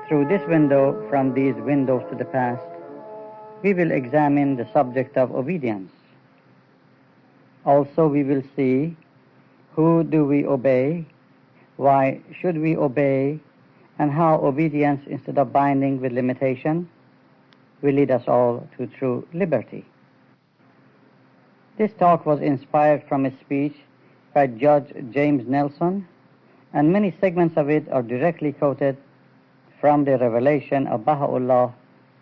Through this window, from these windows to the past, we will examine the subject of obedience. Also, we will see who do we obey, why should we obey, and how obedience, instead of binding with limitation, will lead us all to true liberty. This talk was inspired from a speech by Judge James Nelson, and many segments of it are directly quoted from the Revelation of Baha'u'llah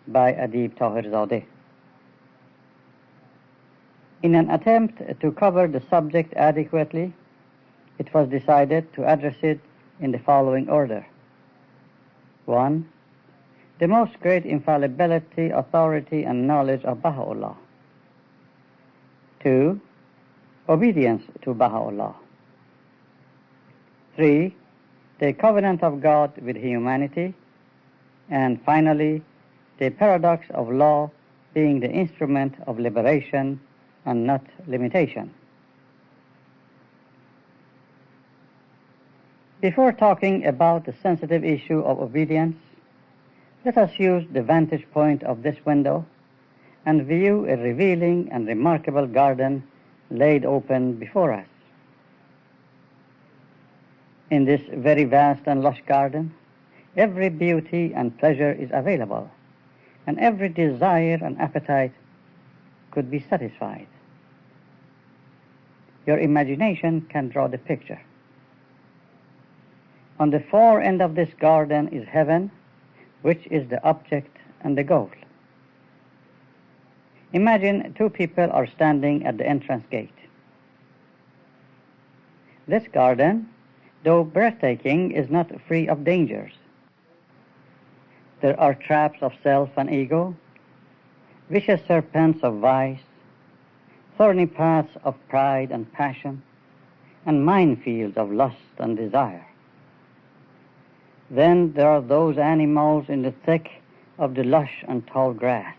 by Adib Tahirzadeh. In an attempt to cover the subject adequately, it was decided to address it in the following order. 1. The most great infallibility, authority, and knowledge of Baha'u'llah. 2. Obedience to Baha'u'llah. 3. The covenant of God with humanity. And finally, the paradox of law being the instrument of liberation and not limitation. Before talking about the sensitive issue of obedience, let us use the vantage point of this window and view a revealing and remarkable garden laid open before us. In this very vast and lush garden, every beauty and pleasure is available, and every desire and appetite could be satisfied. Your imagination can draw the picture. On the far end of this garden is heaven, which is the object and the goal. Imagine two people are standing at the entrance gate. This garden, though breathtaking, is not free of dangers. There are traps of self and ego, vicious serpents of vice, thorny paths of pride and passion, and minefields of lust and desire. Then there are those animals in the thick of the lush and tall grass.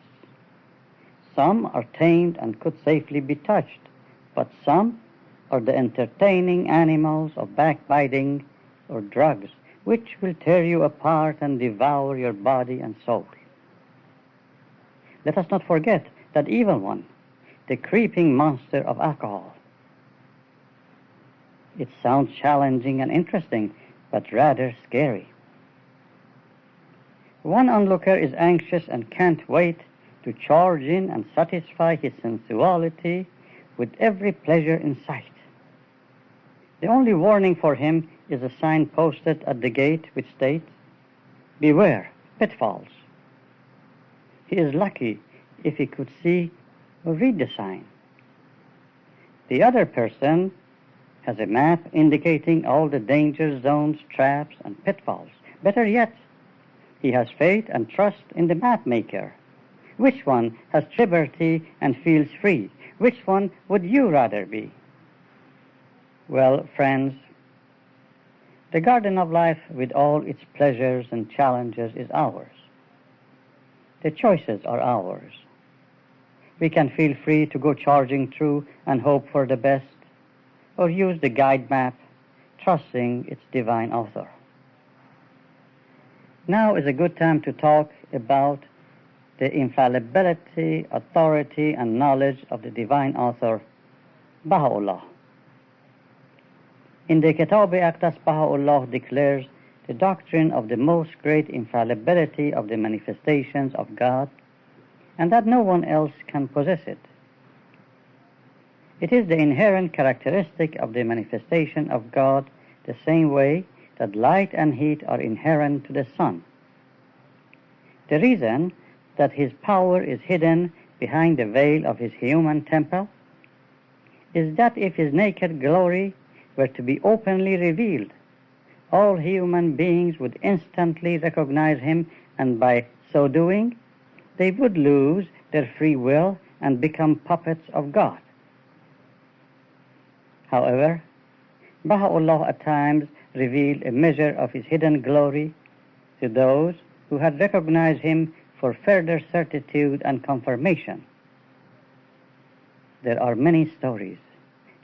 Some are tamed and could safely be touched, but some are the entertaining animals of backbiting or drugs, which will tear you apart and devour your body and soul. Let us not forget that evil one, the creeping monster of alcohol. It sounds challenging and interesting, but rather scary. One onlooker is anxious and can't wait to charge in and satisfy his sensuality with every pleasure in sight. The only warning for him is a sign posted at the gate which states, "Beware, pitfalls." He is lucky if he could see or read the sign. The other person has a map indicating all the danger zones, traps, and pitfalls. Better yet, he has faith and trust in the map maker. Which one has liberty and feels free? Which one would you rather be? Well, friends, the garden of life with all its pleasures and challenges is ours. The choices are ours. We can feel free to go charging through and hope for the best, or use the guide map, trusting its divine author. Now is a good time to talk about the infallibility, authority, and knowledge of the divine author, Baha'u'llah. In the Kitab-i-Aqdas, Baha'u'llah declares the doctrine of the most great infallibility of the manifestations of God, and that no one else can possess it. It is the inherent characteristic of the manifestation of God, the same way that light and heat are inherent to the sun. The reason that his power is hidden behind the veil of his human temple is that if his naked glory were to be openly revealed, all human beings would instantly recognize him, and by so doing, they would lose their free will and become puppets of God. However, Baha'u'llah at times revealed a measure of his hidden glory to those who had recognized him for further certitude and confirmation. There are many stories.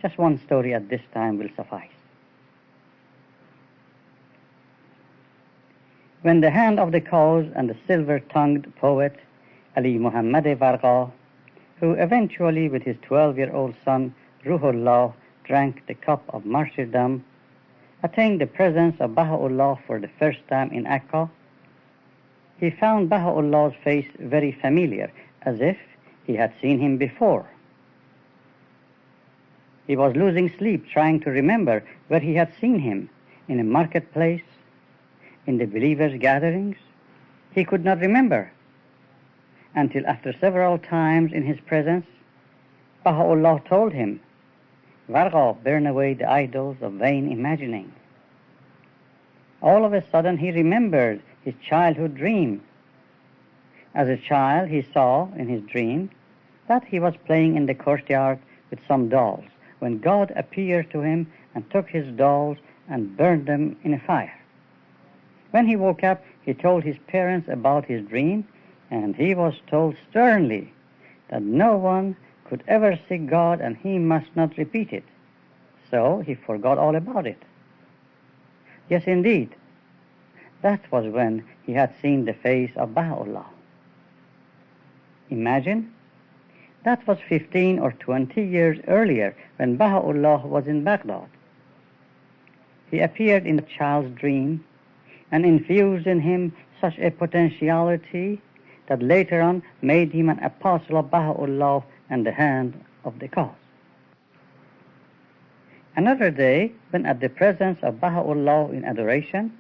Just one story at this time will suffice. When the hand of the cause and the silver-tongued poet Ali Muhammad Varqa, who eventually with his 12-year-old son Ruhullah drank the cup of martyrdom, attained the presence of Baha'u'llah for the first time in Akka, he found Baha'u'llah's face very familiar, as if he had seen him before. He was losing sleep trying to remember where he had seen him, in a marketplace, in the believers' gatherings. He could not remember, until after several times in his presence, Baha'u'llah told him, Varqa, burn away the idols of vain imagining. All of a sudden he remembered his childhood dream. As a child he saw in his dream that he was playing in the courtyard with some dolls when God appeared to him and took his dolls and burned them in a fire. When he woke up, he told his parents about his dream, and he was told sternly that no one could ever see God and he must not repeat it. So he forgot all about it. Yes, indeed, that was when he had seen the face of Baha'u'llah. Imagine, that was 15 or 20 years earlier when Baha'u'llah was in Baghdad. He appeared in a child's dream and infused in him such a potentiality that later on made him an apostle of Baha'u'llah and the hand of the cause. Another day, when at the presence of Baha'u'llah in adoration,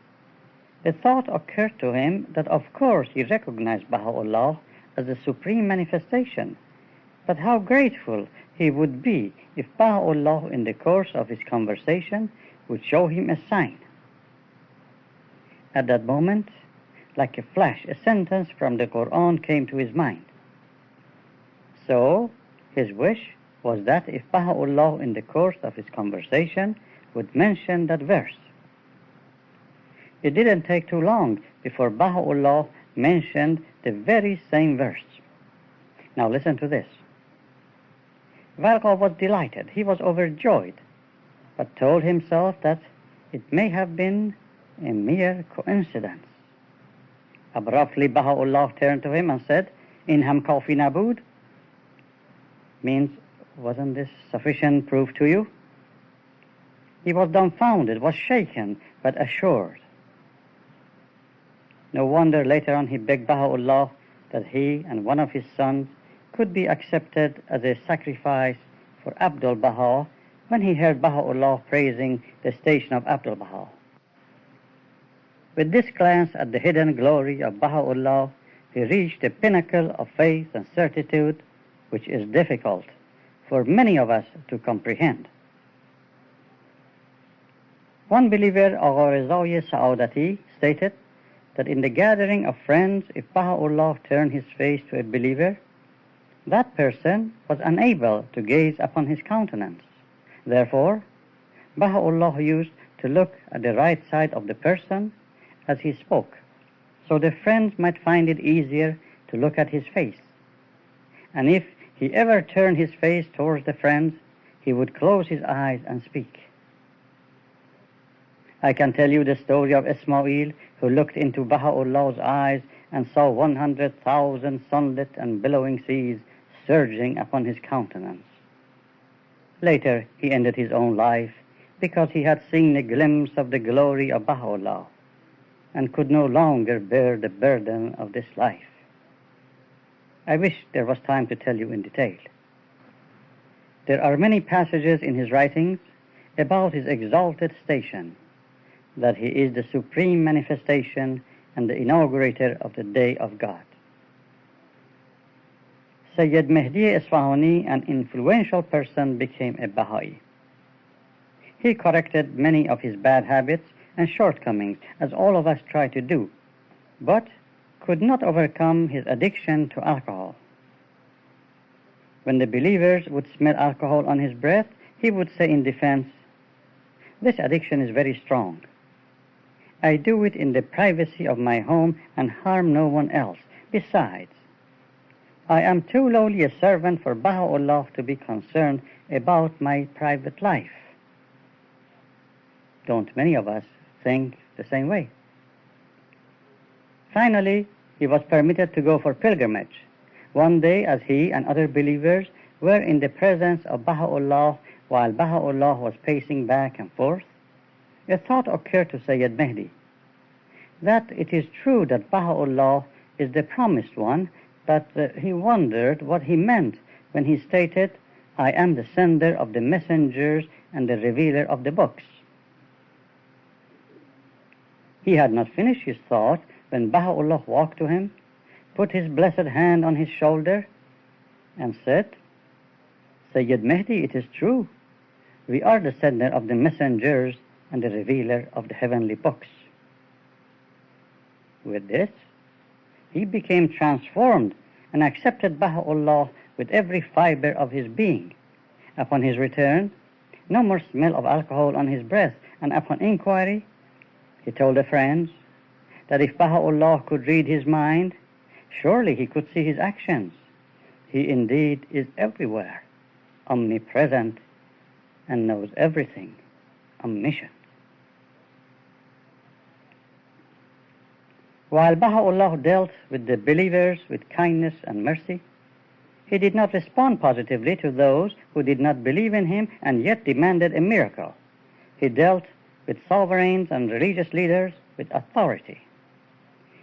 the thought occurred to him that of course he recognized Baha'u'llah as the supreme manifestation, but how grateful he would be if Baha'u'llah in the course of his conversation would show him a sign. At that moment, like a flash, a sentence from the Quran came to his mind. So, his wish was that if Baha'u'llah in the course of his conversation would mention that verse. It didn't take too long before Baha'u'llah mentioned the very same verse. Now listen to this. Varqa was delighted, he was overjoyed, but told himself that it may have been a mere coincidence. Abruptly Baha'u'llah turned to him and said, In ham kafi nabud? Means, wasn't this sufficient proof to you? He was dumbfounded, was shaken, but assured. No wonder later on he begged Baha'u'llah that he and one of his sons could be accepted as a sacrifice for Abdul Baha when he heard Baha'u'llah praising the station of Abdul Baha. With this glance at the hidden glory of Baha'u'llah, he reached the pinnacle of faith and certitude, which is difficult for many of us to comprehend. One believer, Agha Rizai Sa'adati, stated that in the gathering of friends, if Baha'u'llah turned his face to a believer, that person was unable to gaze upon his countenance. Therefore, Baha'u'llah used to look at the right side of the person as he spoke, so the friends might find it easier to look at his face. And if he ever turned his face towards the friends, he would close his eyes and speak. I can tell you the story of Ismail, who looked into Baha'u'llah's eyes and saw 100,000 sunlit and billowing seas surging upon his countenance. Later, he ended his own life because he had seen a glimpse of the glory of Baha'u'llah and could no longer bear the burden of this life. I wish there was time to tell you in detail. There are many passages in his writings about his exalted station, that he is the supreme manifestation and the inaugurator of the Day of God. Sayyid Mehdi Isfahani, an influential person, became a Baha'i. He corrected many of his bad habits and shortcomings, as all of us try to do, but could not overcome his addiction to alcohol. When the believers would smell alcohol on his breath, he would say in defense, "This addiction is very strong. I do it in the privacy of my home and harm no one else. Besides, I am too lowly a servant for Baha'u'llah to be concerned about my private life." Don't many of us think the same way? Finally, he was permitted to go for pilgrimage. One day, as he and other believers were in the presence of Baha'u'llah while Baha'u'llah was pacing back and forth, a thought occurred to Sayyid Mehdi that it is true that Baha'u'llah is the promised one, but he wondered what he meant when he stated, "I am the sender of the messengers and the revealer of the books." He had not finished his thought when Baha'u'llah walked to him, put his blessed hand on his shoulder, and said, "Sayyid Mehdi, it is true. We are the sender of the messengers and the revealer of the heavenly books." With this, he became transformed and accepted Baha'u'llah with every fiber of his being. Upon his return, no more smell of alcohol on his breath, and upon inquiry, he told the friends that if Baha'u'llah could read his mind, surely he could see his actions. He indeed is everywhere, omnipresent, and knows everything, omniscient. While Baha'u'llah dealt with the believers with kindness and mercy, he did not respond positively to those who did not believe in him and yet demanded a miracle. He dealt with sovereigns and religious leaders with authority.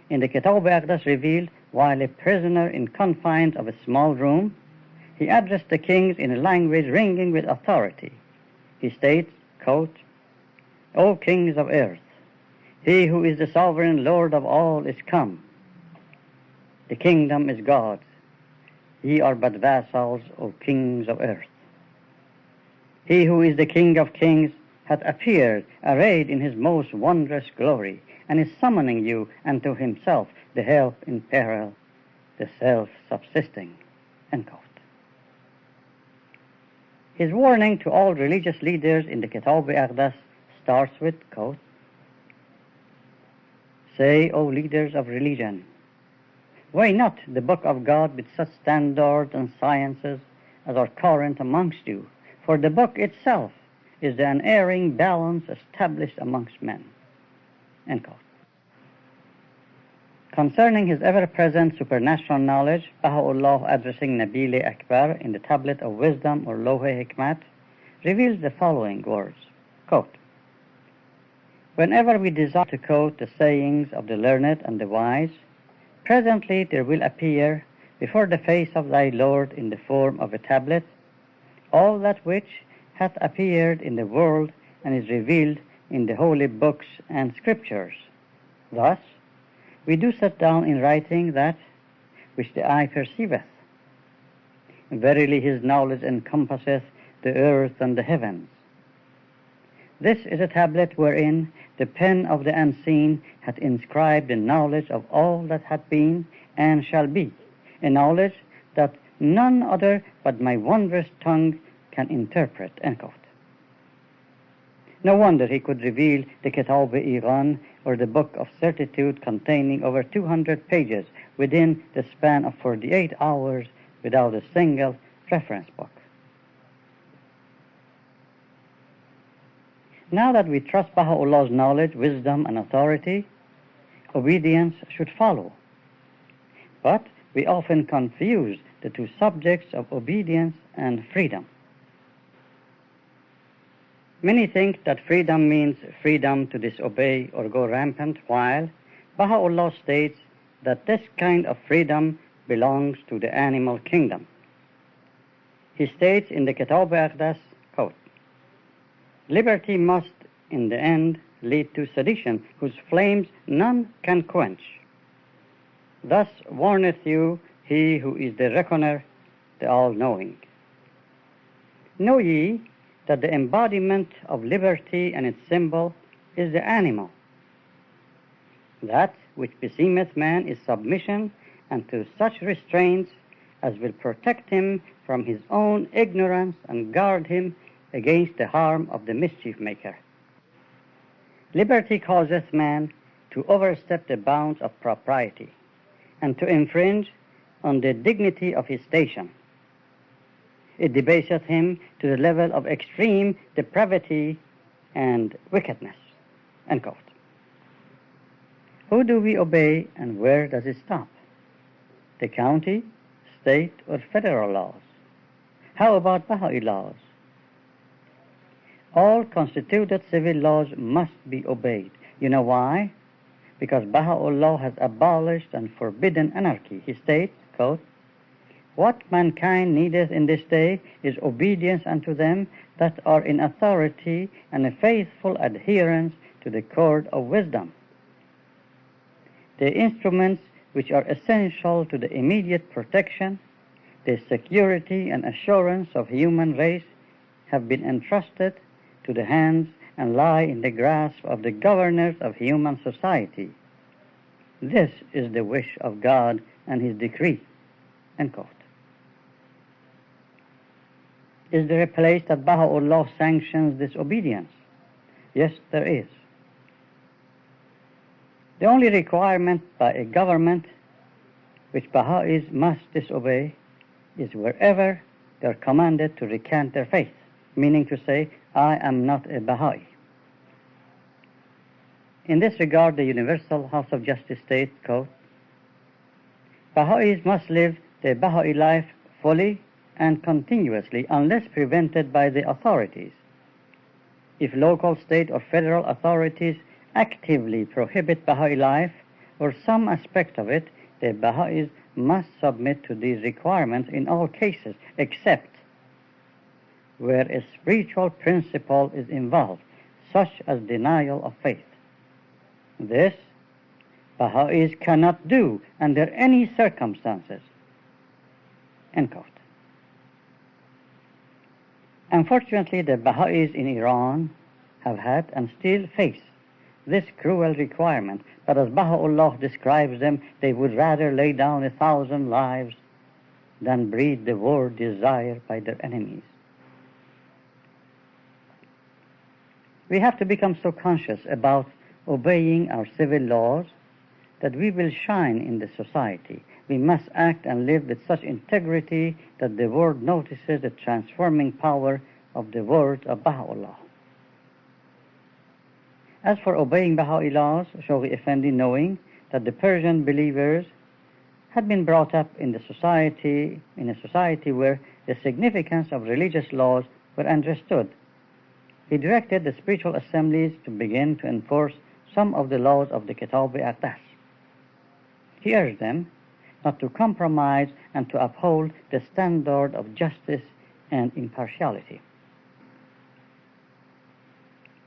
In the Kitab-i-Aqdas revealed, while a prisoner in confines of a small room, he addressed the kings in a language ringing with authority. He states, quote, "O kings of earth, he who is the sovereign Lord of all is come. The kingdom is God's. Ye are but vassals, O kings of earth. He who is the King of kings hath appeared, arrayed in his most wondrous glory, and is summoning you unto himself, the help in peril, the self-subsisting." End quote. His warning to all religious leaders in the Kitab-i-Aqdas starts with, quote, "Say, O leaders of religion, weigh not the book of God with such standards and sciences as are current amongst you, for the book itself is the unerring balance established amongst men." End quote. Concerning his ever-present supernatural knowledge, Baha'u'llah, addressing Nabil Akbar in the Tablet of Wisdom or Lawh-e-Hikmat, reveals the following words, quote, "Whenever we desire to quote the sayings of the learned and the wise, presently there will appear before the face of thy Lord in the form of a tablet all that which hath appeared in the world and is revealed in the holy books and scriptures. Thus, we do set down in writing that which the eye perceiveth. Verily his knowledge encompasseth the earth and the heavens. This is a tablet wherein the pen of the unseen hath inscribed the knowledge of all that hath been and shall be, a knowledge that none other but my wondrous tongue can interpret." End quote. No wonder he could reveal the Kitab-i-Iran, or the Book of Certitude, containing over 200 pages within the span of 48 hours without a single reference book. Now that we trust Baha'u'llah's knowledge, wisdom, and authority, obedience should follow. But we often confuse the two subjects of obedience and freedom. Many think that freedom means freedom to disobey or go rampant, while Baha'u'llah states that this kind of freedom belongs to the animal kingdom. He states in the Kitab-i-Aqdas, quote, "Liberty must, in the end, lead to sedition, whose flames none can quench. Thus warneth you he who is the reckoner, the all-knowing. Know ye that the embodiment of liberty and its symbol is the animal. That which beseemeth man is submission unto such restraints as will protect him from his own ignorance and guard him against the harm of the mischief maker. Liberty causeth man to overstep the bounds of propriety and to infringe on the dignity of his station. It debaseth him to the level of extreme depravity and wickedness." End quote. Who do we obey and where does it stop? The county, state, or federal laws? How about Baha'i laws? All constituted civil laws must be obeyed. You know why? Because Baha'u'llah has abolished and forbidden anarchy. He states, quote, "What mankind needeth in this day is obedience unto them that are in authority and a faithful adherence to the cord of wisdom." The instruments which are essential to the immediate protection, the security and assurance of human race have been entrusted to the hands and lie in the grasp of the governors of human society. This is the wish of God and His decree. End quote. Is there a place that Baha'u'llah sanctions disobedience? Yes, there is. The only requirement by a government which Baha'is must disobey is wherever they are commanded to recant their faith, meaning to say, "I am not a Baha'i." In this regard, the Universal House of Justice states, quote, "Baha'is must live their Baha'i life fully and continuously unless prevented by the authorities. If local, state, or federal authorities actively prohibit Baha'i life or some aspect of it, the Baha'is must submit to these requirements in all cases except where a spiritual principle is involved, such as denial of faith. This Baha'is cannot do under any circumstances." End quote. Unfortunately, the Baha'is in Iran have had and still face this cruel requirement, but as Baha'u'llah describes them, they would rather lay down 1,000 lives than breed the war desired by their enemies. We have to become so conscious about obeying our civil laws that we will shine in the society. We must act and live with such integrity that the world notices the transforming power of the words of Baha'u'llah. As for obeying Baha'i laws, Shahrokh Effendi, knowing that the Persian believers had been brought up in a society where the significance of religious laws were understood, he directed the spiritual assemblies to begin to enforce some of the laws of the Kitab-i Aqdas. He urged them not to compromise and to uphold the standard of justice and impartiality.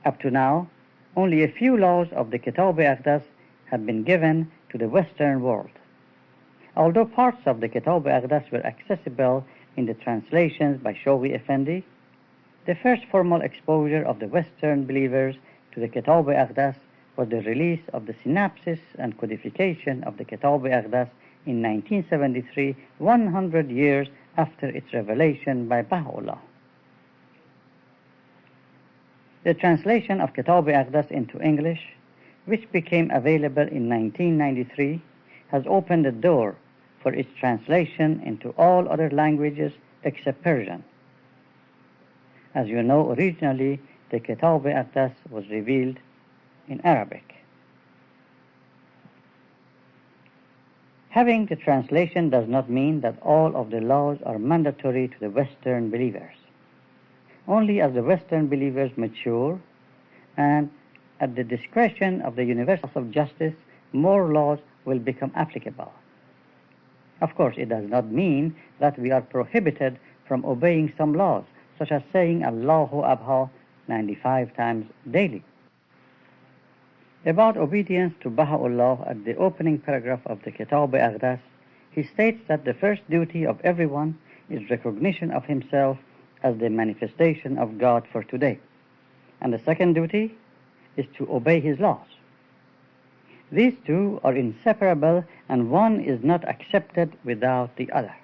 Up to now, only a few laws of the Kitab-i Aqdas have been given to the Western world. Although parts of the Kitab-i Aqdas were accessible in the translations by Shahrokh Effendi, the first formal exposure of the Western believers to the Kitab-i Aqdas was the release of the synopsis and codification of the Kitab-i Aqdas in 1973, 100 years after its revelation by Baha'u'llah. The translation of Kitab-i Aqdas into English, which became available in 1993, has opened the door for its translation into all other languages except Persian. As you know, originally the Kitab-i Aqdas was revealed in Arabic. Having the translation does not mean that all of the laws are mandatory to the Western believers. Only as the Western believers mature and at the discretion of the Universal House of Justice, more laws will become applicable. Of course, it does not mean that we are prohibited from obeying some laws, such as saying Allahu Akbar 95 times daily. About obedience to Baha'u'llah, at the opening paragraph of the Kitab-i Aqdas, he states that the first duty of everyone is recognition of himself as the manifestation of God for today, and the second duty is to obey his laws. These two are inseparable, and one is not accepted without the other.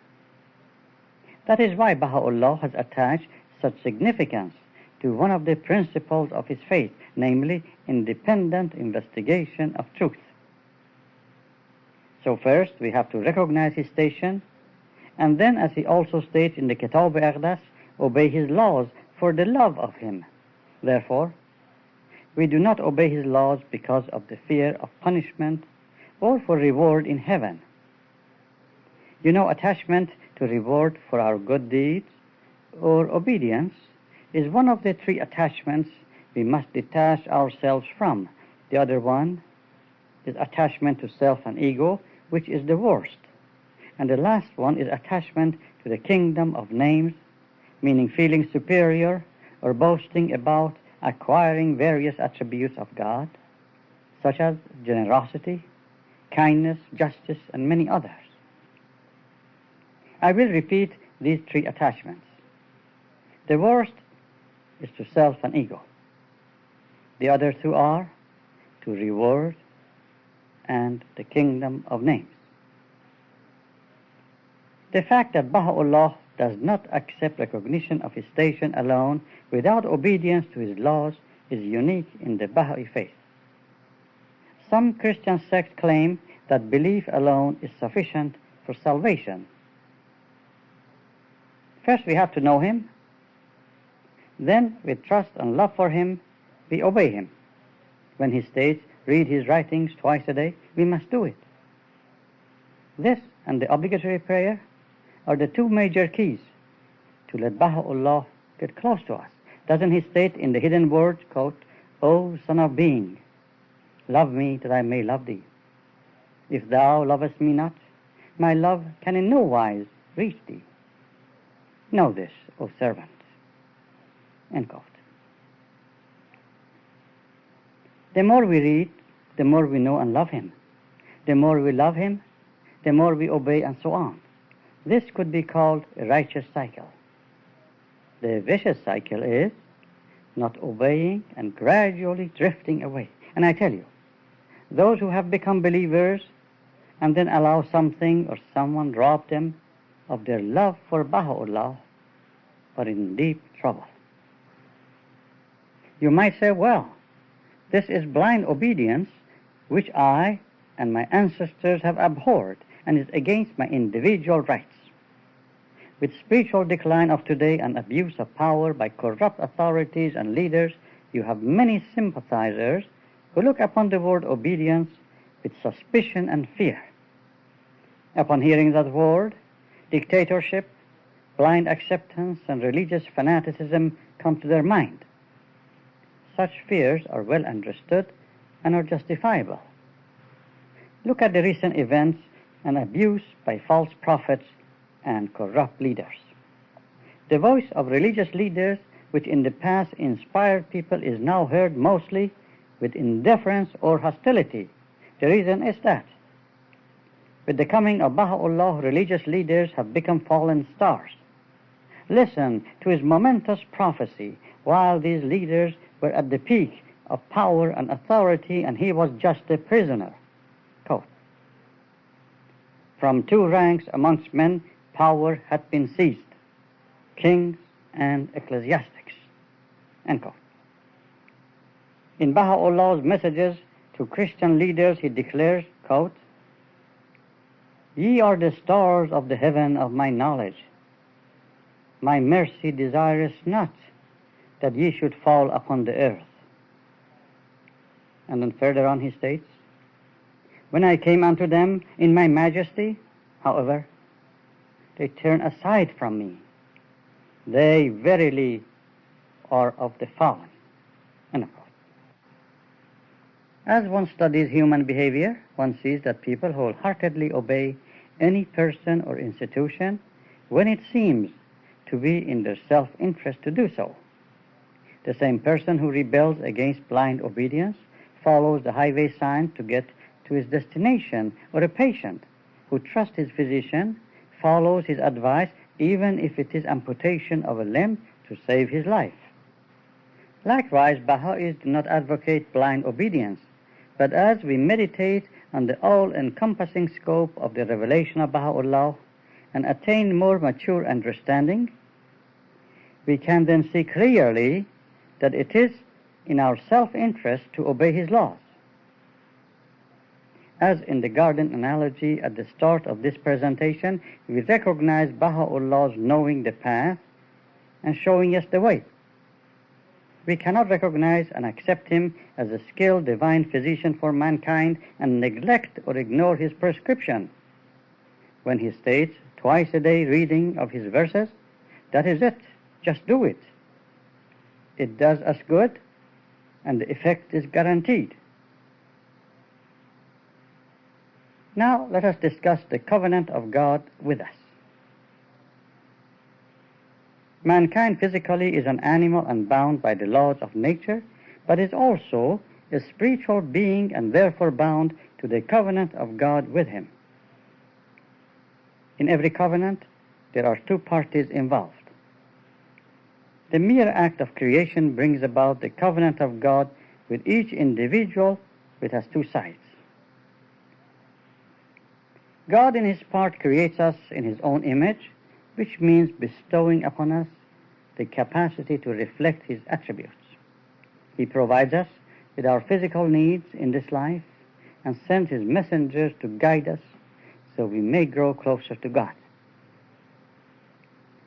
That is why Baha'u'llah has attached such significance to one of the principles of his faith, namely independent investigation of truth. So first we have to recognize his station, and then, as he also states in the Kitab-i Aqdas, obey his laws for the love of him. Therefore, We do not obey his laws because of the fear of punishment or for reward in heaven. You know, attachment to reward for our good deeds or obedience is one of the three attachments we must detach ourselves from. The other one is attachment to self and ego, which is the worst. And the last one is attachment to the kingdom of names, meaning feeling superior or boasting about acquiring various attributes of God, such as generosity, kindness, justice, and many others. I will repeat these three attachments. The worst is to self and ego. The other two are to reward and the kingdom of names. The fact that Baha'u'llah does not accept recognition of his station alone without obedience to his laws is unique in the Baha'i faith. Some Christian sects claim that belief alone is sufficient for salvation. First we have to know him, then with trust and love for him, we obey him. When he states, read his writings twice a day, we must do it. This and the obligatory prayer are the two major keys to let Baha'u'llah get close to us. Doesn't he state in the hidden words, quote, O son of being, love me that I may love thee. If thou lovest me not, my love can in no wise reach thee. Know this, O servant. End quote. The more we read, the more we know and love him. The more we love him, the more we obey, and so on. This could be called a righteous cycle. The vicious cycle is not obeying and gradually drifting away. And I tell you, those who have become believers and then allow something or someone rob them of their love for Baha'u'llah are in deep trouble. You might say, well, this is blind obedience which I and my ancestors have abhorred and is against my individual rights. With spiritual decline of today and abuse of power by corrupt authorities and leaders, you have many sympathizers who look upon the word obedience with suspicion and fear. Upon hearing that word, dictatorship, blind acceptance, and religious fanaticism come to their mind. Such fears are well understood and are justifiable. Look at the recent events and abuse by false prophets and corrupt leaders. The voice of religious leaders, which in the past inspired people, is now heard mostly with indifference or hostility. The reason is that with the coming of Baha'u'llah, religious leaders have become fallen stars. Listen to his momentous prophecy while these leaders were at the peak of power and authority and he was just a prisoner. Quote, from two ranks amongst men power had been seized, kings and ecclesiastics. End quote. In Baha'u'llah's messages to Christian leaders, he declares, quote, ye are the stars of the heaven of my knowledge. My mercy desireth not that ye should fall upon the earth. And then further on he states, when I came unto them in my majesty, however, they turn aside from me. They verily are of the fallen. End of quote. As one studies human behavior, one sees that people wholeheartedly obey any person or institution when it seems to be in their self-interest to do so. The same person who rebels against blind obedience follows the highway sign to get to his destination, or a patient who trusts his physician follows his advice even if it is amputation of a limb to save his life. Likewise, Baha'is do not advocate blind obedience, but as we meditate on the all-encompassing scope of the revelation of Baha'u'llah and attain more mature understanding, we can then see clearly that it is in our self-interest to obey his laws. As in the garden analogy at the start of this presentation, we recognize Baha'u'llah's knowing the path and showing us the way. We cannot recognize and accept him as a skilled divine physician for mankind and neglect or ignore his prescription. When he states twice a day reading of his verses, that is it. Just do it. It does us good, and the effect is guaranteed. Now let us discuss the covenant of God with us. Mankind physically is an animal and bound by the laws of nature, but is also a spiritual being and therefore bound to the covenant of God with him. In every covenant, there are two parties involved. The mere act of creation brings about the covenant of God with each individual, which has two sides. God in his part creates us in his own image, which means bestowing upon us the capacity to reflect his attributes. He provides us with our physical needs in this life and sends his messengers to guide us so we may grow closer to God.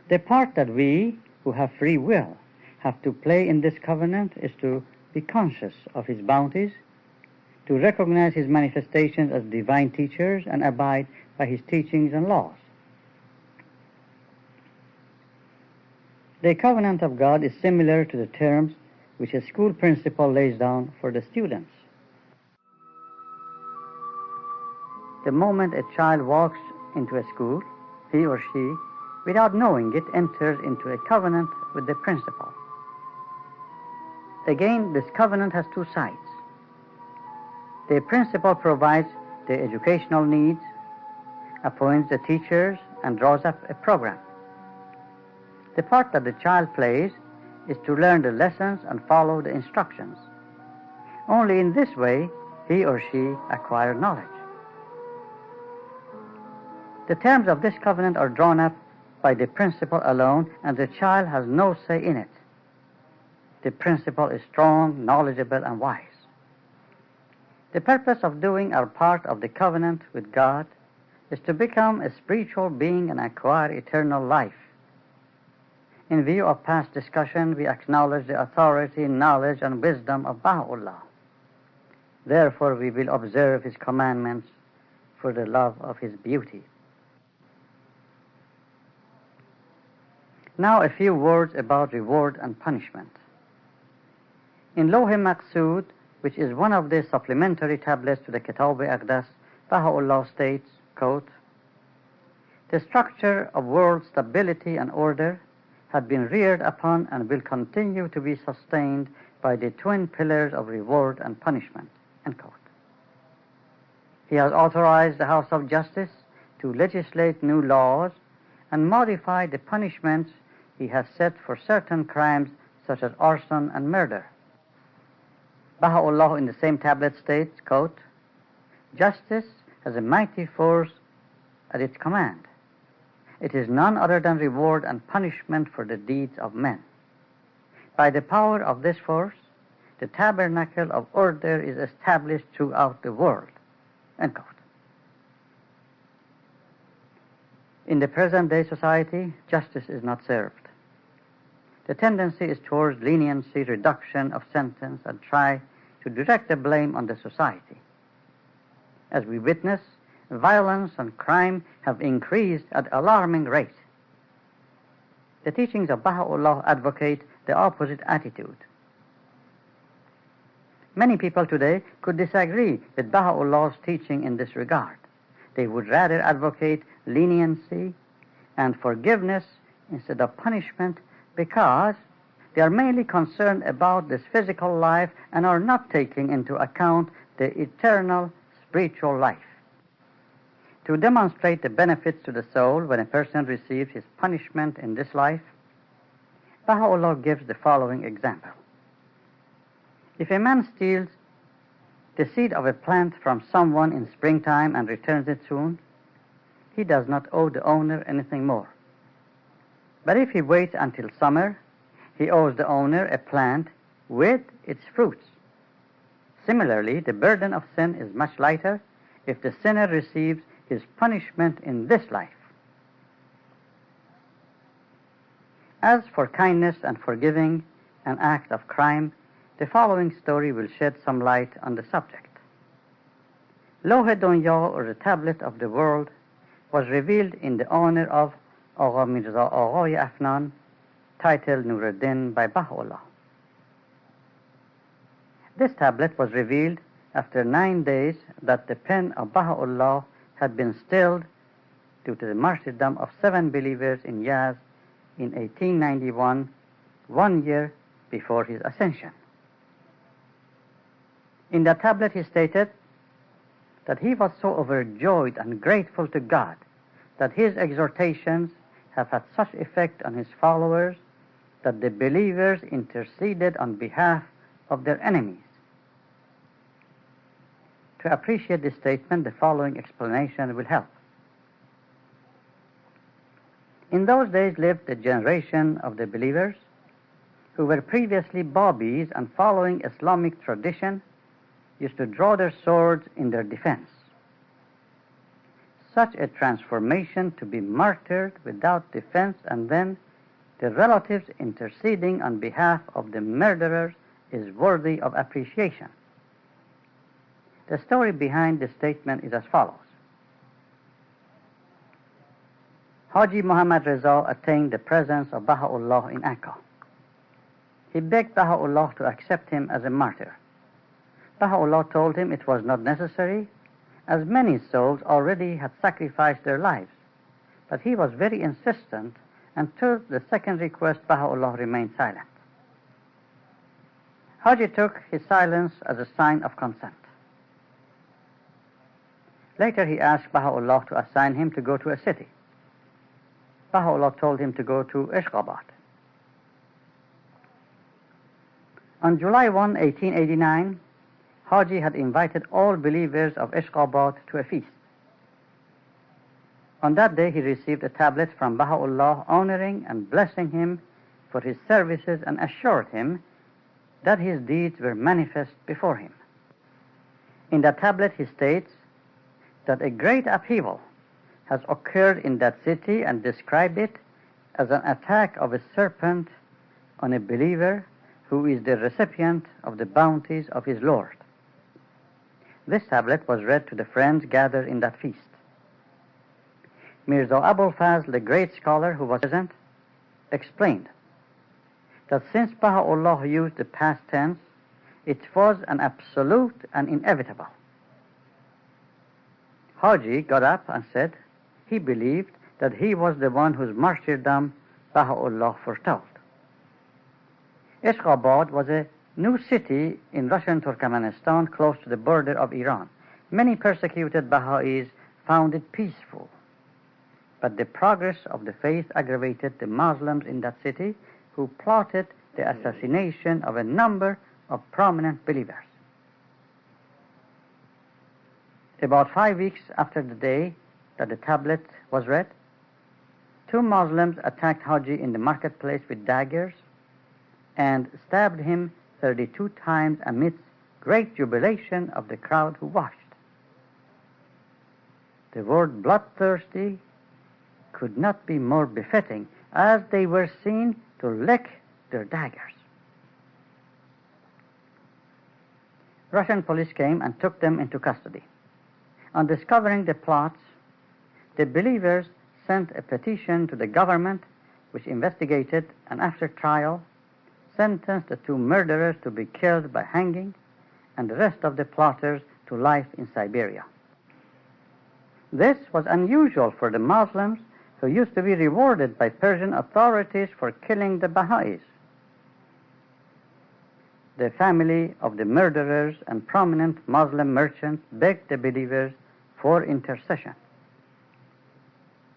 The part that we, who have free will, have to play in this covenant is to be conscious of his bounties, to recognize his manifestations as divine teachers and abide by his teachings and laws. The covenant of God is similar to the terms which a school principal lays down for the students. The moment a child walks into a school, he or she, without knowing it, enters into a covenant with the principal. Again, this covenant has two sides. The principal provides the educational needs, appoints the teachers, and draws up a program. The part that the child plays is to learn the lessons and follow the instructions. Only in this way he or she acquires knowledge. The terms of this covenant are drawn up by the principal alone, and the child has no say in it. The principal is strong, knowledgeable, and wise. The purpose of doing our part of the covenant with God is to become a spiritual being and acquire eternal life. In view of past discussion, we acknowledge the authority, knowledge, and wisdom of Baha'u'llah. Therefore, we will observe his commandments for the love of his beauty. Now, a few words about reward and punishment. In Lawh Maqsood, which is one of the supplementary tablets to the Kitab-i-Aqdas, Baha'u'llah states, quote, "The structure of world stability and order had been reared upon and will continue to be sustained by the twin pillars of reward and punishment." End quote. He has authorized the House of Justice to legislate new laws and modify the punishments he has set for certain crimes such as arson and murder. Baha'u'llah in the same tablet states, quote, "Justice has a mighty force at its command. It is none other than reward and punishment for the deeds of men. By the power of this force, the tabernacle of order is established throughout the world." End quote. In the present-day society, justice is not served. The tendency is towards leniency, reduction of sentence, and try to direct the blame on the society. As we witness, violence and crime have increased at alarming rate. The teachings of Baha'u'llah advocate the opposite attitude. Many people today could disagree with Baha'u'llah's teaching in this regard. They would rather advocate leniency and forgiveness instead of punishment because they are mainly concerned about this physical life and are not taking into account the eternal spiritual life. To demonstrate the benefits to the soul when a person receives his punishment in this life, Baha'u'llah gives the following example. If a man steals the seed of a plant from someone in springtime and returns it soon, he does not owe the owner anything more. But if he waits until summer, he owes the owner a plant with its fruits. Similarly, the burden of sin is much lighter if the sinner receives his punishment in this life. As for kindness and forgiving and acts of crime, the following story will shed some light on the subject. Lawh Dunya, or the Tablet of the World, was revealed in the honor of Agha Mirza Aghay Afnan, titled Nuruddin by Baha'u'llah. This tablet was revealed after 9 days that the pen of Baha'u'llah had been stilled due to the martyrdom of 7 believers in Yazd in 1891, 1 year before his ascension. In the tablet he stated that he was so overjoyed and grateful to God that his exhortations have had such effect on his followers that the believers interceded on behalf of their enemies. To appreciate this statement, the following explanation will help. In those days lived a generation of the believers who were previously Babis and following Islamic tradition used to draw their swords in their defense. Such a transformation to be martyred without defense and then the relatives interceding on behalf of the murderers is worthy of appreciation. The story behind this statement is as follows. Haji Muhammad Reza attained the presence of Baha'u'llah in Akka. He begged Baha'u'llah to accept him as a martyr. Baha'u'llah told him it was not necessary, as many souls already had sacrificed their lives, but he was very insistent, and to the second request Baha'u'llah remained silent. Haji took his silence as a sign of consent. Later he asked Baha'u'llah to assign him to go to a city. Baha'u'llah told him to go to Ashgabat. On July 1, 1889, Haji had invited all believers of Ashgabat to a feast. On that day he received a tablet from Baha'u'llah honoring and blessing him for his services and assured him that his deeds were manifest before him. In that tablet he states that a great upheaval has occurred in that city and described it as an attack of a serpent on a believer who is the recipient of the bounties of his Lord. This tablet was read to the friends gathered in that feast. Mirza Abul Fazl, the great scholar who was present, explained that since Baha'u'llah used the past tense, it was an absolute and inevitable. Haji got up and said he believed that he was the one whose martyrdom Baha'u'llah foretold. Ashgabat was a new city in Russian Turkmenistan close to the border of Iran. Many persecuted Baha'is found it peaceful, but the progress of the faith aggravated the Muslims in that city who plotted the assassination of a number of prominent believers. About 5 weeks after the day that the tablet was read, 2 Muslims attacked Haji in the marketplace with daggers and stabbed him 32 times amidst great jubilation of the crowd who watched. The word bloodthirsty could not be more befitting, as they were seen to lick their daggers. Russian police came and took them into custody. On discovering the plots, the believers sent a petition to the government, which investigated and after trial sentenced the 2 murderers to be killed by hanging and the rest of the plotters to life in Siberia. This was unusual for the Muslims, who used to be rewarded by Persian authorities for killing the Baha'is. The family of the murderers and prominent Muslim merchants begged the believers for intercession.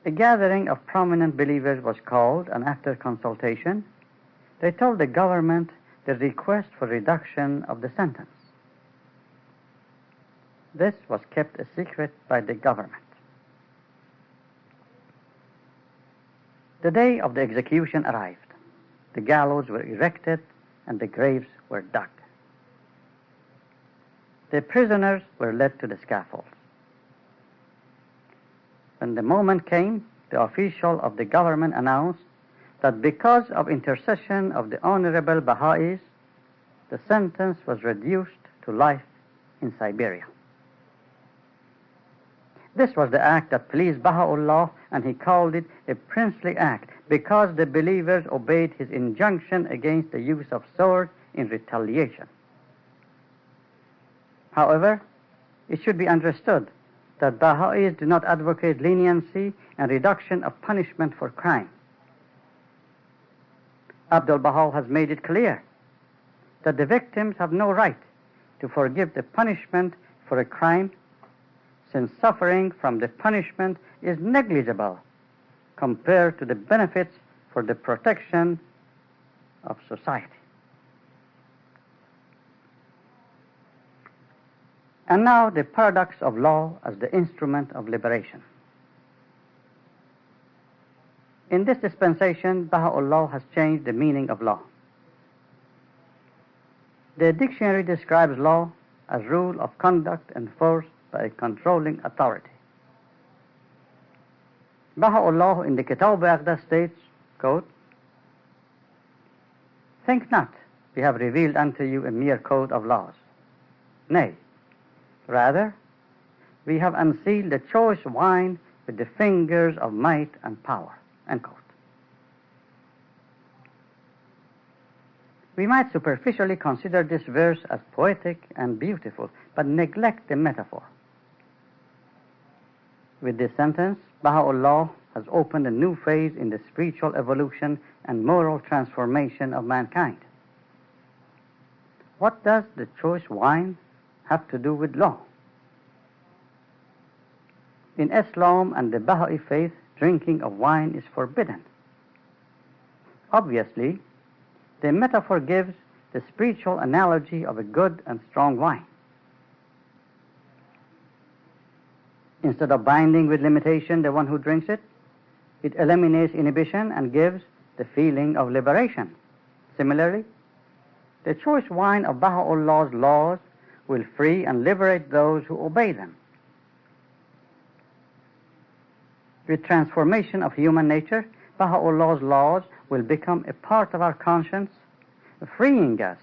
A gathering of prominent believers was called, and after consultation, they told the government the request for reduction of the sentence. This was kept a secret by the government. The day of the execution arrived. The gallows were erected and the graves were dug. The prisoners were led to the scaffolds. When the moment came, the official of the government announced that because of intercession of the Honorable Baha'is, the sentence was reduced to life in Siberia. This was the act that pleased Baha'u'llah, and he called it a princely act because the believers obeyed his injunction against the use of sword in retaliation. However, it should be understood that Baha'is do not advocate leniency and reduction of punishment for crime. Abdul Baha has made it clear that the victims have no right to forgive the punishment for a crime, since suffering from the punishment is negligible compared to the benefits for the protection of society. And now the paradox of law as the instrument of liberation. In this dispensation, Baha'u'llah has changed the meaning of law. The dictionary describes law as rule of conduct enforced by a controlling authority. Baha'u'llah in the Kitab al-Aqdah states, quote, "Think not we have revealed unto you a mere code of laws. Nay, rather, we have unsealed the choice wine with the fingers of might and power." End quote. We might superficially consider this verse as poetic and beautiful, but neglect the metaphor. With this sentence, Baha'u'llah has opened a new phase in the spiritual evolution and moral transformation of mankind. What does the choice wine have to do with law? In Islam and the Baha'i faith, drinking of wine is forbidden. Obviously, the metaphor gives the spiritual analogy of a good and strong wine. Instead of binding with limitation the one who drinks it, it eliminates inhibition and gives the feeling of liberation. Similarly, the choice wine of Baha'u'llah's laws will free and liberate those who obey them. With transformation of human nature, Baha'u'llah's laws will become a part of our conscience, freeing us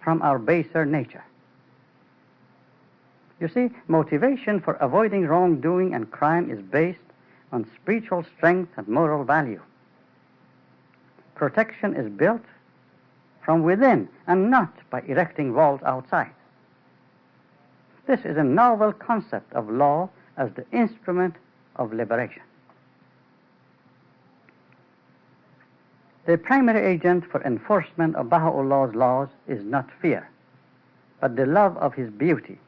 from our baser nature. You see, motivation for avoiding wrongdoing and crime is based on spiritual strength and moral value. Protection is built from within and not by erecting walls outside. This is a novel concept of law as the instrument of liberation. The primary agent for enforcement of Baha'u'llah's laws is not fear, but the love of his beauty.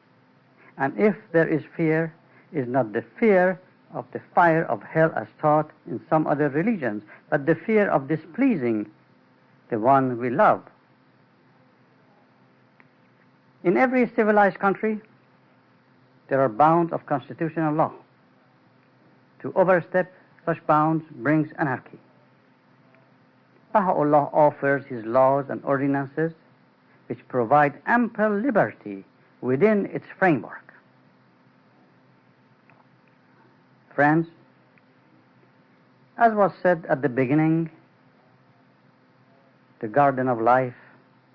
And if there is fear, is not the fear of the fire of hell as taught in some other religions, but the fear of displeasing the one we love. In every civilized country, there are bounds of constitutional law. To overstep such bounds brings anarchy. Baha'u'llah offers his laws and ordinances which provide ample liberty within its framework. Friends, as was said at the beginning, the garden of life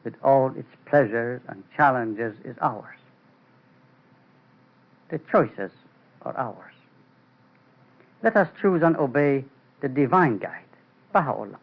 with all its pleasures and challenges is ours. The choices are ours. Let us choose and obey the divine guide, Baha'u'llah.